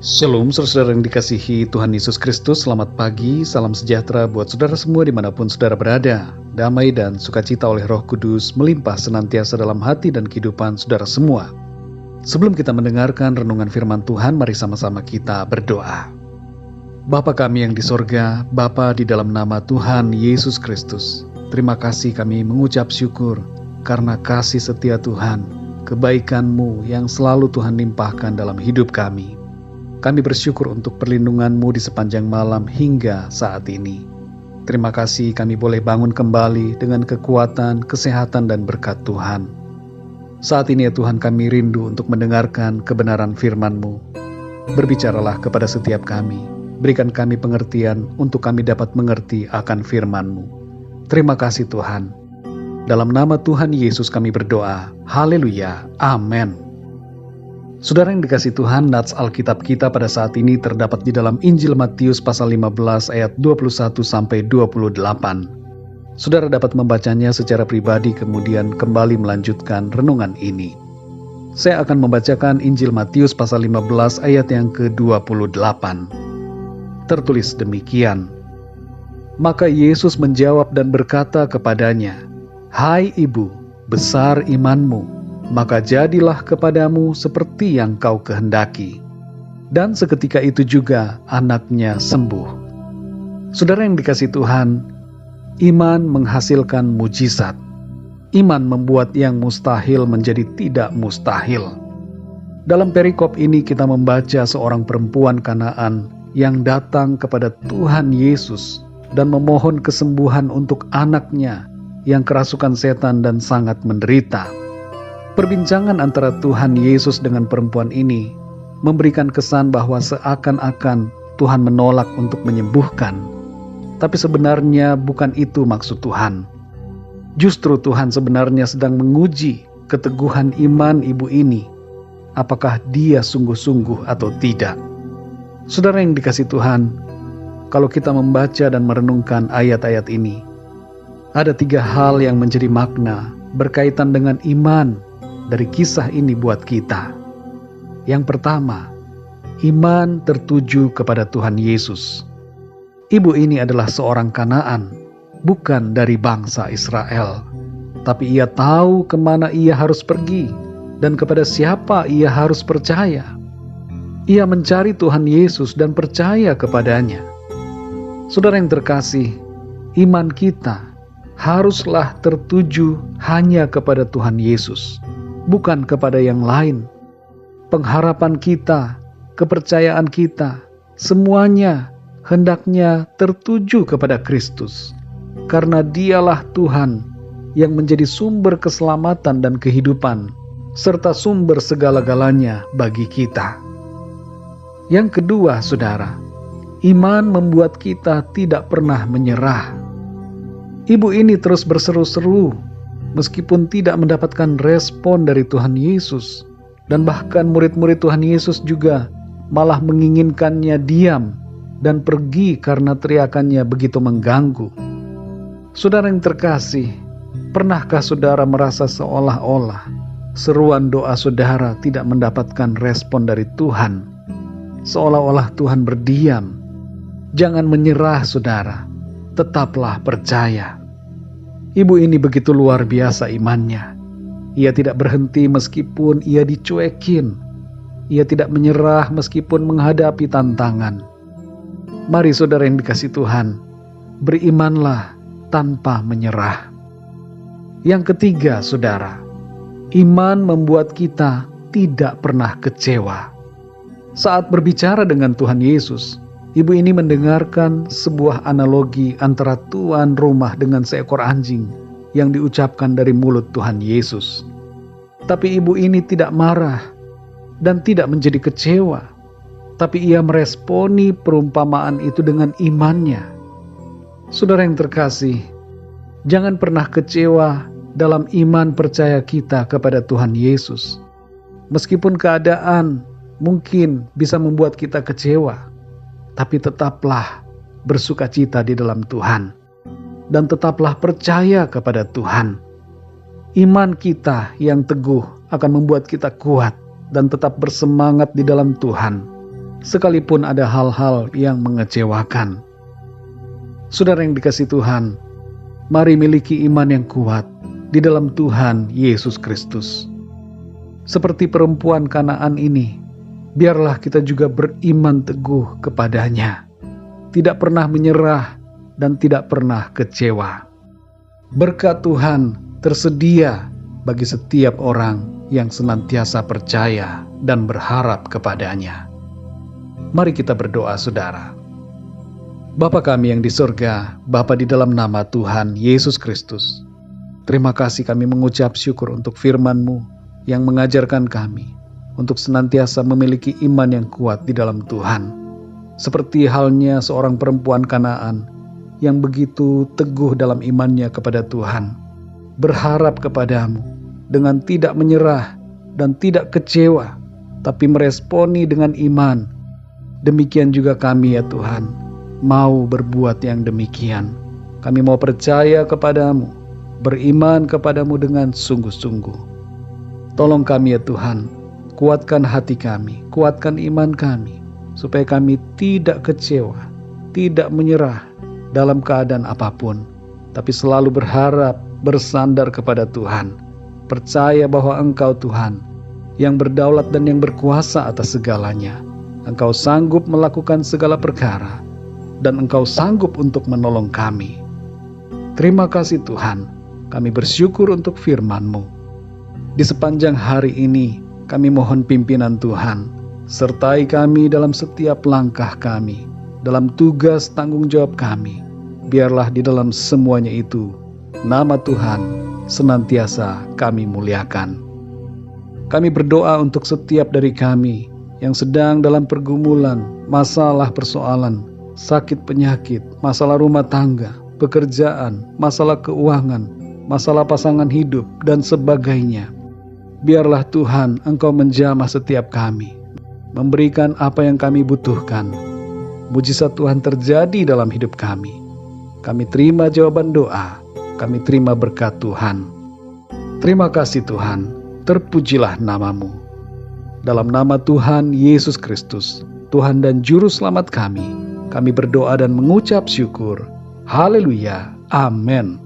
Shalom saudara yang dikasihi Tuhan Yesus Kristus. Selamat pagi, salam sejahtera buat saudara semua dimanapun saudara berada. Damai dan sukacita oleh Roh Kudus melimpah senantiasa dalam hati dan kehidupan saudara semua. Sebelum kita mendengarkan renungan firman Tuhan, mari sama-sama kita berdoa. Bapa kami yang di sorga, Bapa di dalam nama Tuhan Yesus Kristus, terima kasih kami mengucap syukur karena kasih setia Tuhan, kebaikan-Mu yang selalu Tuhan limpahkan dalam hidup kami. Kami bersyukur untuk perlindungan-Mu di sepanjang malam hingga saat ini. Terima kasih kami boleh bangun kembali dengan kekuatan, kesehatan, dan berkat Tuhan. Saat ini ya Tuhan, kami rindu untuk mendengarkan kebenaran firman-Mu. Berbicaralah kepada setiap kami. Berikan kami pengertian untuk kami dapat mengerti akan firman-Mu. Terima kasih Tuhan. Dalam nama Tuhan Yesus kami berdoa. Haleluya. Amin. Saudara yang dikasihi Tuhan, nats Alkitab kita pada saat ini terdapat di dalam Injil Matius pasal 15 ayat 21 sampai 28. Saudara dapat membacanya secara pribadi kemudian kembali melanjutkan renungan ini. Saya akan membacakan Injil Matius pasal 15 ayat yang ke-28. Tertulis demikian. Maka Yesus menjawab dan berkata kepadanya, "Hai ibu, besar imanmu. Maka jadilah kepadamu seperti yang kau kehendaki." Dan seketika itu juga anaknya sembuh. Saudara yang dikasihi Tuhan, iman menghasilkan mujizat. Iman membuat yang mustahil menjadi tidak mustahil. Dalam perikop ini kita membaca seorang perempuan Kanaan yang datang kepada Tuhan Yesus dan memohon kesembuhan untuk anaknya yang kerasukan setan dan sangat menderita. Perbincangan antara Tuhan Yesus dengan perempuan ini memberikan kesan bahwa seakan-akan Tuhan menolak untuk menyembuhkan. Tapi sebenarnya bukan itu maksud Tuhan. Justru Tuhan sebenarnya sedang menguji keteguhan iman ibu ini. Apakah dia sungguh-sungguh atau tidak? Saudara yang dikasihi Tuhan, kalau kita membaca dan merenungkan ayat-ayat ini, ada 3 hal yang menjadi makna berkaitan dengan iman dari kisah ini buat kita. Yang pertama, iman tertuju kepada Tuhan Yesus. Ibu ini adalah seorang Kanaan, bukan dari bangsa Israel. Tapi ia tahu kemana ia harus pergi dan kepada siapa ia harus percaya. Ia mencari Tuhan Yesus dan percaya kepadanya. Saudara yang terkasih, iman kita haruslah tertuju hanya kepada Tuhan Yesus, bukan kepada yang lain. Pengharapan kita, kepercayaan kita, semuanya hendaknya tertuju kepada Kristus. Karena dialah Tuhan yang menjadi sumber keselamatan dan kehidupan, serta sumber segala-galanya bagi kita. Yang kedua, saudara, iman membuat kita tidak pernah menyerah. Ibu ini terus berseru-seru, meskipun tidak mendapatkan respon dari Tuhan Yesus, dan bahkan murid-murid Tuhan Yesus juga malah menginginkannya diam dan pergi karena teriakannya begitu mengganggu. Saudara yang terkasih, pernahkah saudara merasa seolah-olah seruan doa saudara tidak mendapatkan respon dari Tuhan? Seolah-olah Tuhan berdiam. Jangan menyerah saudara, tetaplah percaya. Ibu ini begitu luar biasa imannya. Ia tidak berhenti meskipun ia dicuekin. Ia tidak menyerah meskipun menghadapi tantangan. Mari saudara yang dikasihi Tuhan, berimanlah tanpa menyerah. Yang ketiga saudara, iman membuat kita tidak pernah kecewa. Saat berbicara dengan Tuhan Yesus, ibu ini mendengarkan sebuah analogi antara tuan rumah dengan seekor anjing yang diucapkan dari mulut Tuhan Yesus. Tapi ibu ini tidak marah dan tidak menjadi kecewa, tapi ia meresponi perumpamaan itu dengan imannya. Saudara yang terkasih, jangan pernah kecewa dalam iman percaya kita kepada Tuhan Yesus. Meskipun keadaan mungkin bisa membuat kita kecewa, tapi tetaplah bersukacita di dalam Tuhan. Dan tetaplah percaya kepada Tuhan. Iman kita yang teguh akan membuat kita kuat dan tetap bersemangat di dalam Tuhan. sekalipun ada hal-hal yang mengecewakan. Saudara yang dikasihi Tuhan, mari miliki iman yang kuat di dalam Tuhan Yesus Kristus. Seperti perempuan Kanaan ini, biarlah kita juga beriman teguh kepadanya, tidak pernah menyerah dan tidak pernah kecewa. Berkat Tuhan tersedia bagi setiap orang yang senantiasa percaya dan berharap kepadanya. Mari kita berdoa, saudara. Bapa kami yang di surga, Bapa di dalam nama Tuhan Yesus Kristus, terima kasih kami mengucap syukur untuk firman-Mu yang mengajarkan kami untuk senantiasa memiliki iman yang kuat di dalam Tuhan. Seperti halnya seorang perempuan Kanaan yang begitu teguh dalam imannya kepada Tuhan, berharap kepadamu dengan tidak menyerah dan tidak kecewa, tapi meresponi dengan iman. Demikian juga kami ya Tuhan, mau berbuat yang demikian. Kami mau percaya kepadamu, beriman kepadamu dengan sungguh-sungguh. Tolong kami ya Tuhan, kuatkan hati kami, kuatkan iman kami, supaya kami tidak kecewa, tidak menyerah dalam keadaan apapun, tapi selalu berharap, bersandar kepada Tuhan, percaya bahwa Engkau Tuhan, yang berdaulat dan yang berkuasa atas segalanya. Engkau sanggup melakukan segala perkara, dan Engkau sanggup untuk menolong kami. Terima kasih Tuhan, kami bersyukur untuk firman-Mu. Di sepanjang hari ini, kami mohon pimpinan Tuhan, sertai kami dalam setiap langkah kami, dalam tugas tanggung jawab kami. Biarlah di dalam semuanya itu, nama Tuhan senantiasa kami muliakan. Kami berdoa untuk setiap dari kami yang sedang dalam pergumulan, masalah persoalan, sakit penyakit, masalah rumah tangga, pekerjaan, masalah keuangan, masalah pasangan hidup, dan sebagainya. Biarlah Tuhan Engkau menjamah setiap kami, memberikan apa yang kami butuhkan. Mujizat Tuhan terjadi dalam hidup kami. Kami terima jawaban doa, kami terima berkat Tuhan. Terima kasih Tuhan, terpujilah nama-Mu. Dalam nama Tuhan Yesus Kristus, Tuhan dan Juru Selamat kami berdoa dan mengucap syukur. Haleluya, amin.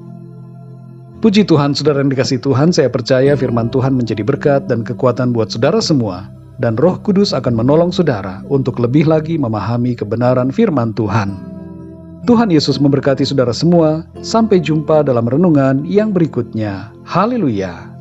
Puji Tuhan, saudara yang dikasihi Tuhan, saya percaya firman Tuhan menjadi berkat dan kekuatan buat saudara semua, dan Roh Kudus akan menolong saudara untuk lebih lagi memahami kebenaran firman Tuhan. Tuhan Yesus memberkati saudara semua. Sampai jumpa dalam renungan yang berikutnya. Haleluya.